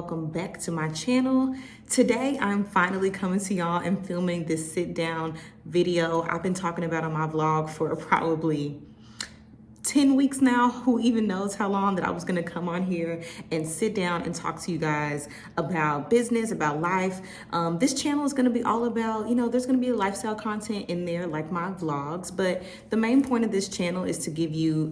welcome back to my channel. Today I'm finally coming to y'all and filming this sit down video I've been talking about on my vlog for probably 10 weeks now. Who even knows how long, that I was gonna come on here and sit down and talk to you guys about business, about life. This channel is gonna be all about, there's gonna be lifestyle content in there like my vlogs, but the main point of this channel is to give you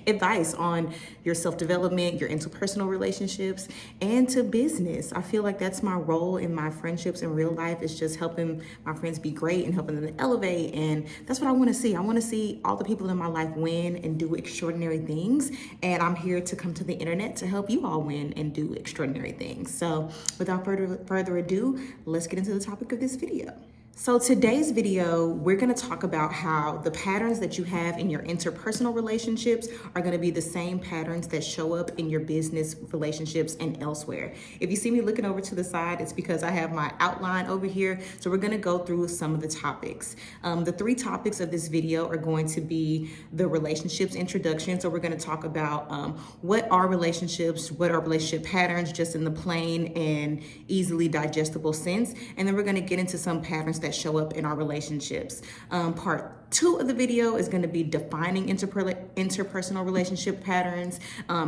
advice on your self-development, your interpersonal relationships, and to business. I feel like that's my role in my friendships in real life, is just helping my friends be great and helping them to elevate. And that's what I want to see. I want to see all the people in my life win and do extraordinary things. And I'm here to come to the internet to help you all win and do extraordinary things. So without further ado, let's get into the topic of this video. So today's video, we're gonna talk about how the patterns that you have in your interpersonal relationships are gonna be the same patterns that show up in your business relationships and elsewhere. If you see me looking over to the side, it's because I have my outline over here. So we're gonna go through some of the topics. The 3 topics of this video are going to be the relationships introduction. So we're gonna talk about what are relationships, what are relationship patterns, just in the plain and easily digestible sense. And then we're gonna get into some patterns that show up in our relationships. Part 2 of the video is going to be defining interpersonal relationship patterns,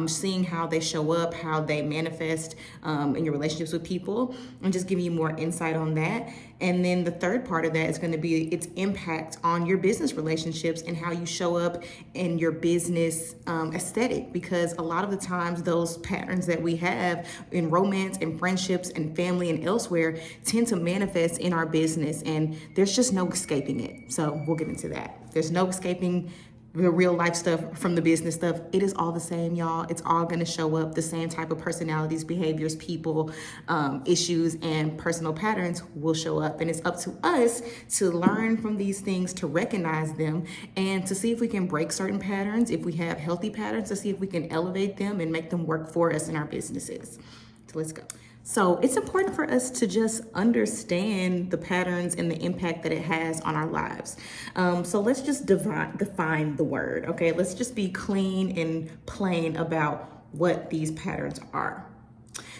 seeing how they show up, how they manifest in your relationships with people, and just giving you more insight on that. And then the third part of that is going to be its impact on your business relationships and how you show up in your business aesthetic, because a lot of the times those patterns that we have in romance and friendships and family and elsewhere tend to manifest in our business, and there's just no escaping it. So we'll get into that. There's no escaping the real life stuff from the business stuff. It is all the same, y'all. It's all gonna show up. The same type of personalities, behaviors, people, issues, and personal patterns will show up. And it's up to us to learn from these things, to recognize them, and to see if we can break certain patterns. If we have healthy patterns, to see if we can elevate them and make them work for us in our businesses. So let's go. So it's important for us to just understand the patterns and the impact that it has on our lives. So let's just define the word, okay? Let's just be clean and plain about what these patterns are.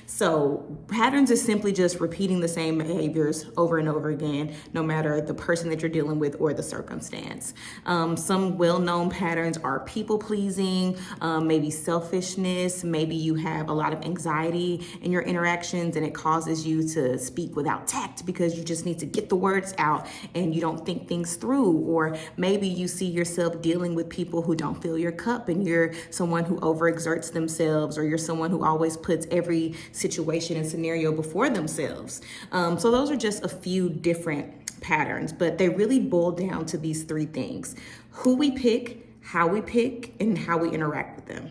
So patterns is simply just repeating the same behaviors over and over again, no matter the person that you're dealing with or the circumstance. Some well-known patterns are people pleasing, maybe selfishness, maybe you have a lot of anxiety in your interactions and it causes you to speak without tact because you just need to get the words out and you don't think things through. Or maybe you see yourself dealing with people who don't fill your cup and you're someone who overexerts themselves, or you're someone who always puts every situation and scenario before themselves. So those are just a few different patterns, but they really boil down to these 3 things: who we pick, how we pick, and how we interact with them.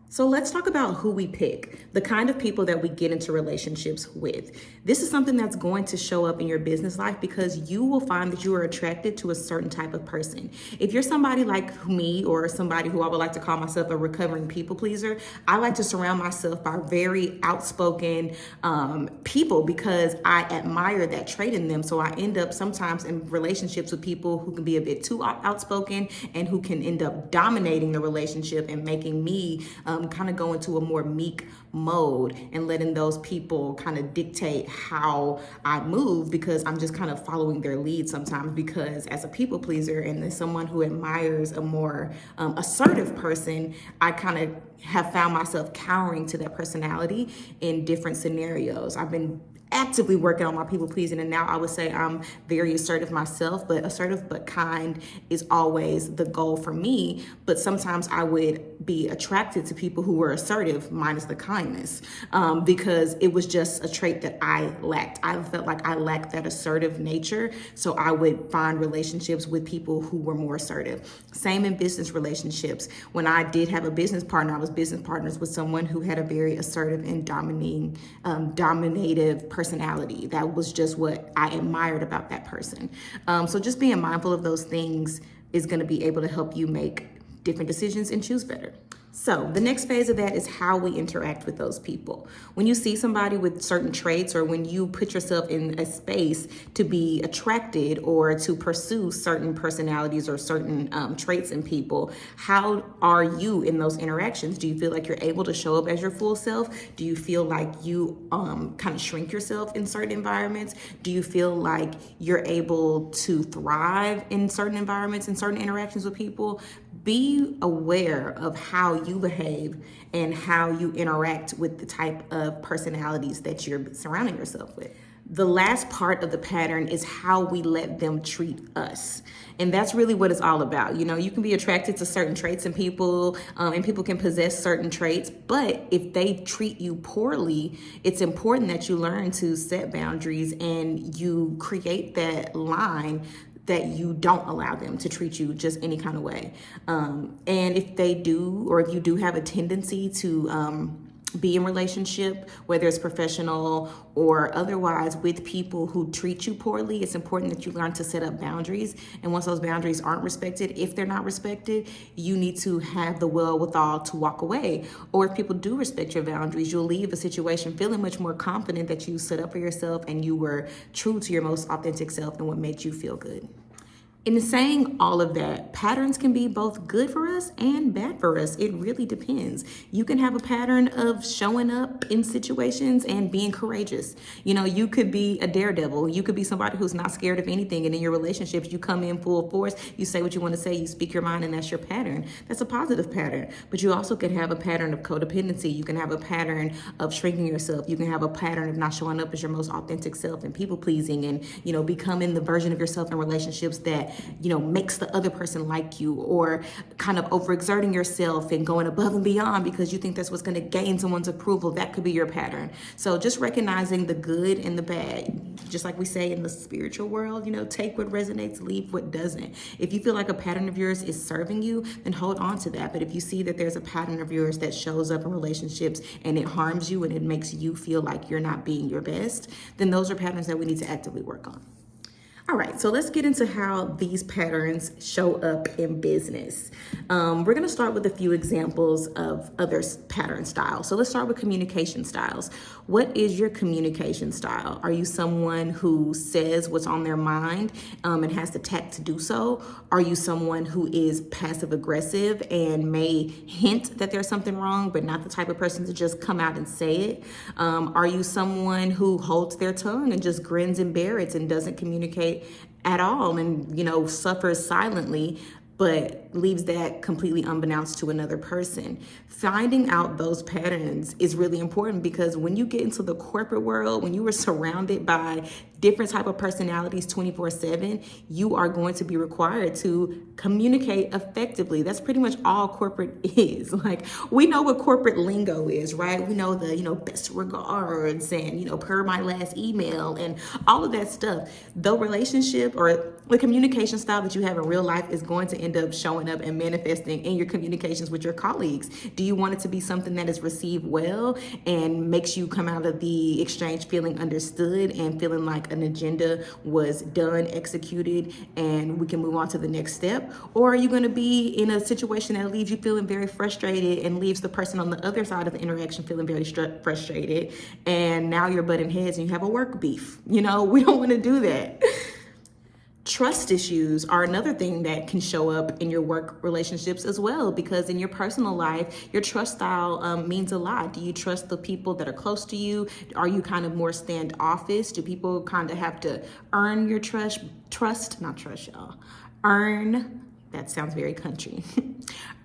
So let's talk about who we pick, the kind of people that we get into relationships with. This is something that's going to show up in your business life because you will find that you are attracted to a certain type of person. If you're somebody like me, or somebody who I would like to call myself a recovering people pleaser, I like to surround myself by very outspoken people because I admire that trait in them. So I end up sometimes in relationships with people who can be a bit too outspoken and who can end up dominating the relationship and making me kind of go into a more meek mode and letting those people kind of dictate how I move, because I'm just kind of following their lead sometimes, because as a people pleaser and as someone who admires a more assertive person, I kind of have found myself cowering to that personality in different scenarios. I've been actively working on my people pleasing, and now I would say I'm very assertive myself, but assertive but kind is always the goal for me. But sometimes I would be attracted to people who were assertive minus the kindness, because it was just a trait that I lacked. I felt like I lacked that assertive nature, so I would find relationships with people who were more assertive. Same in business relationships. When I did have a business partner, I was business partners with someone who had a very assertive and dominative personality. That was just what I admired about that person. So just being mindful of those things is going to be able to help you make different decisions and choose better. So the next phase of that is how we interact with those people. When you see somebody with certain traits, or when you put yourself in a space to be attracted or to pursue certain personalities or certain traits in people, how are you in those interactions? Do you feel like you're able to show up as your full self? Do you feel like you kind of shrink yourself in certain environments? Do you feel like you're able to thrive in certain environments and certain interactions with people? Be aware of how you behave and how you interact with the type of personalities that you're surrounding yourself with. The last part of the pattern is how we let them treat us. And that's really what it's all about. You know, you can be attracted to certain traits in people, and people can possess certain traits, but if they treat you poorly, it's important that you learn to set boundaries and you create that line that you don't allow them to treat you just any kind of way. And if they do, or if you do have a tendency to be in relationship, whether it's professional or otherwise, with people who treat you poorly, it's important that you learn to set up boundaries. And once those boundaries aren't respected, if they're not respected, you need to have the wherewithal to walk away. Or if people do respect your boundaries, you'll leave a situation feeling much more confident that you stood up for yourself and you were true to your most authentic self and what made you feel good. In saying all of that, patterns can be both good for us and bad for us. It really depends. You can have a pattern of showing up in situations and being courageous. You know, you could be a daredevil. You could be somebody who's not scared of anything. And in your relationships, you come in full force. You say what you want to say. You speak your mind, and that's your pattern. That's a positive pattern. But you also could have a pattern of codependency. You can have a pattern of shrinking yourself. You can have a pattern of not showing up as your most authentic self and people pleasing, and, you know, becoming the version of yourself in relationships that, you know, makes the other person like you, or kind of overexerting yourself and going above and beyond because you think that's what's going to gain someone's approval. That could be your pattern. So just recognizing the good and the bad, just like we say in the spiritual world, you know, take what resonates, leave what doesn't. If you feel like a pattern of yours is serving you, then hold on to that. But if you see that there's a pattern of yours that shows up in relationships and it harms you and it makes you feel like you're not being your best, then those are patterns that we need to actively work on. All right, so let's get into how these patterns show up in business. We're gonna start with a few examples of other pattern styles. So let's start with communication styles. What is your communication style? Are you someone who says what's on their mind and has the tact to do so? Are you someone who is passive aggressive and may hint that there's something wrong, but not the type of person to just come out and say it? Are you someone who holds their tongue and just grins and bears it and doesn't communicate at all, and, you know, suffers silently, but leaves that completely unbeknownst to another person? Finding out those patterns is really important, because when you get into the corporate world, when you are surrounded by different type of personalities 24/7, you are going to be required to communicate effectively. That's pretty much all corporate is. Like, we know what corporate lingo is, right? We know the, you know, best regards and, you know, per my last email and all of that stuff. The relationship or the communication style that you have in real life is going to end up showing up and manifesting in your communications with your colleagues. Do you want it to be something that is received well and makes you come out of the exchange feeling understood and feeling like an agenda was done, executed, and we can move on to the next step? Or are you going to be in a situation that leaves you feeling very frustrated and leaves the person on the other side of the interaction feeling very frustrated, and now you're butting heads and you have a work beef? You know, we don't want to do that. Trust issues are another thing that can show up in your work relationships as well, because in your personal life, your trust style means a lot. Do you trust the people that are close to you? Are you kind of more standoffish? Do people kind of have to earn your not trust y'all, earn, that sounds very country.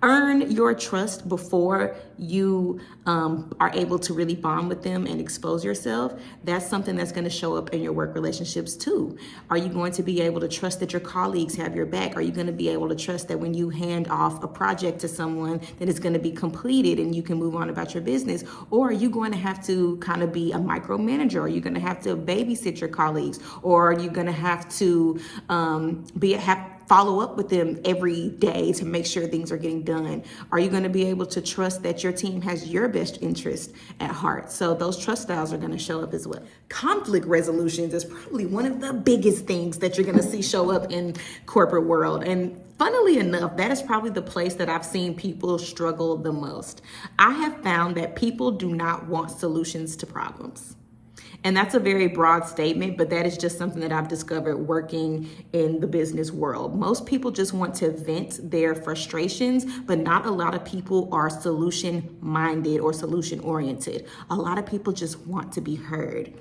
Earn your trust before you are able to really bond with them and expose yourself? That's something that's going to show up in your work relationships too. Are you going to be able to trust that your colleagues have your back? Are you going to be able to trust that when you hand off a project to someone that it's going to be completed and you can move on about your business? Or are you going to have to kind of be a micromanager? Are you going to have to babysit your colleagues? Or are you going to have to follow up with them every day to make sure things are getting done? Are you going to be able to trust that your team has your best interest at heart? So those trust styles are going to show up as well. Conflict resolutions is probably one of the biggest things that you're going to see show up in corporate world. And funnily enough, that is probably the place that I've seen people struggle the most. I have found that people do not want solutions to problems. And that's a very broad statement, but that is just something that I've discovered working in the business world. Most people just want to vent their frustrations, but not a lot of people are solution minded or solution oriented. A lot of people just want to be heard.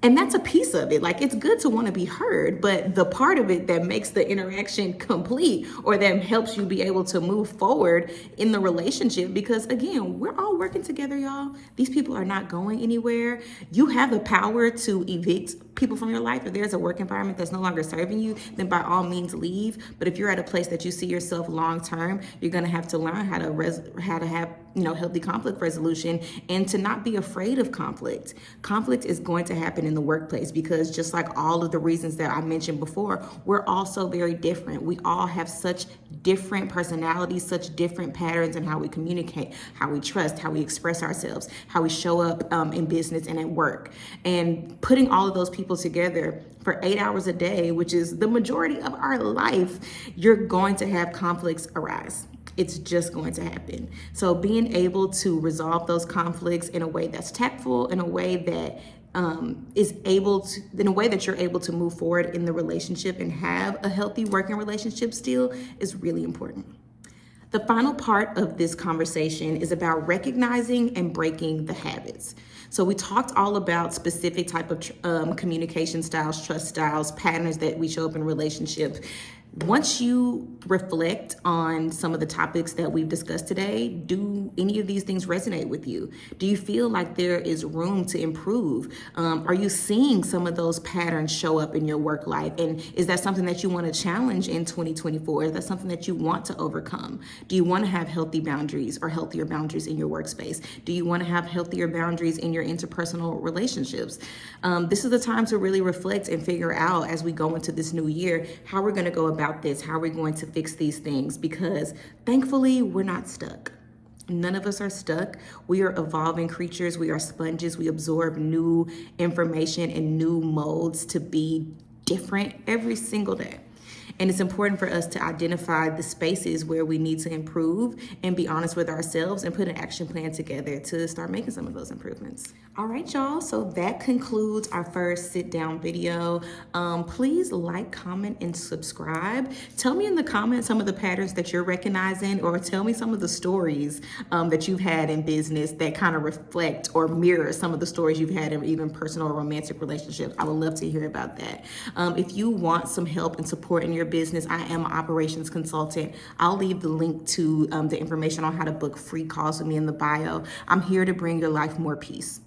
And that's a piece of it. Like, it's good to want to be heard, but the part of it that makes the interaction complete or that helps you be able to move forward in the relationship, because again, we're all working together, y'all. These people are not going anywhere. You have the power to evict people from your life. If there's a work environment that's no longer serving you, then by all means leave. But if you're at a place that you see yourself long term, you're going to have to learn how to have healthy conflict resolution and to not be afraid of conflict. Conflict is going to happen in the workplace because just like all of the reasons that I mentioned before, we're all so very different. We all have such different personalities, such different patterns in how we communicate, how we trust, how we express ourselves, how we show up in business and at work. And putting all of those people together for 8 hours a day, which is the majority of our life, you're going to have conflicts arise. It's just going to happen. So being able to resolve those conflicts in a way that's tactful, in a way that in a way that you're able to move forward in the relationship and have a healthy working relationship still is really important. The final part of this conversation is about recognizing and breaking the habits. So we talked all about specific type of communication styles, trust styles, patterns that we show up in relationships. Once you reflect on some of the topics that we've discussed today, do any of these things resonate with you? Do you feel like there is room to improve? Are you seeing some of those patterns show up in your work life? And is that something that you want to challenge in 2024? Is that something that you want to overcome? Do you want to have healthy boundaries or healthier boundaries in your workspace? Do you want to have healthier boundaries in your interpersonal relationships? This is the time to really reflect and figure out, as we go into this new year, how we're going to go about this, how we're going to fix these things, because thankfully we're not stuck. None of us are stuck. We are evolving creatures. We are sponges. We absorb new information and new modes to be different every single day. And it's important for us to identify the spaces where we need to improve and be honest with ourselves and put an action plan together to start making some of those improvements. All right, y'all. So that concludes our first sit down video. Please like, comment, and subscribe. Tell me in the comments some of the patterns that you're recognizing, or tell me some of the stories that you've had in business that kind of reflect or mirror some of the stories you've had in even personal or romantic relationships. I would love to hear about that. If you want some help and support in your business, I am an operations consultant. I'll leave the link to the information on how to book free calls with me in the bio. I'm here to bring your life more peace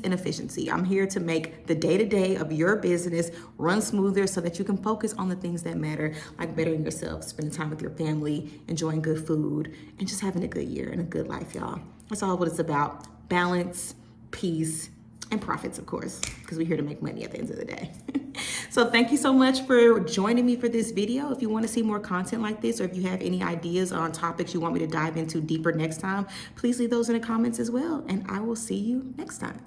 and efficiency. I'm here to make the day-to-day of your business run smoother so that you can focus on the things that matter, like bettering yourself, spending time with your family, enjoying good food, and just having a good year and a good life, y'all. That's all what it's about. Balance, peace, and profits, of course, because we're here to make money at the end of the day. So thank you so much for joining me for this video. If you want to see more content like this, or if you have any ideas on topics you want me to dive into deeper next time, please leave those in the comments as well. And I will see you next time.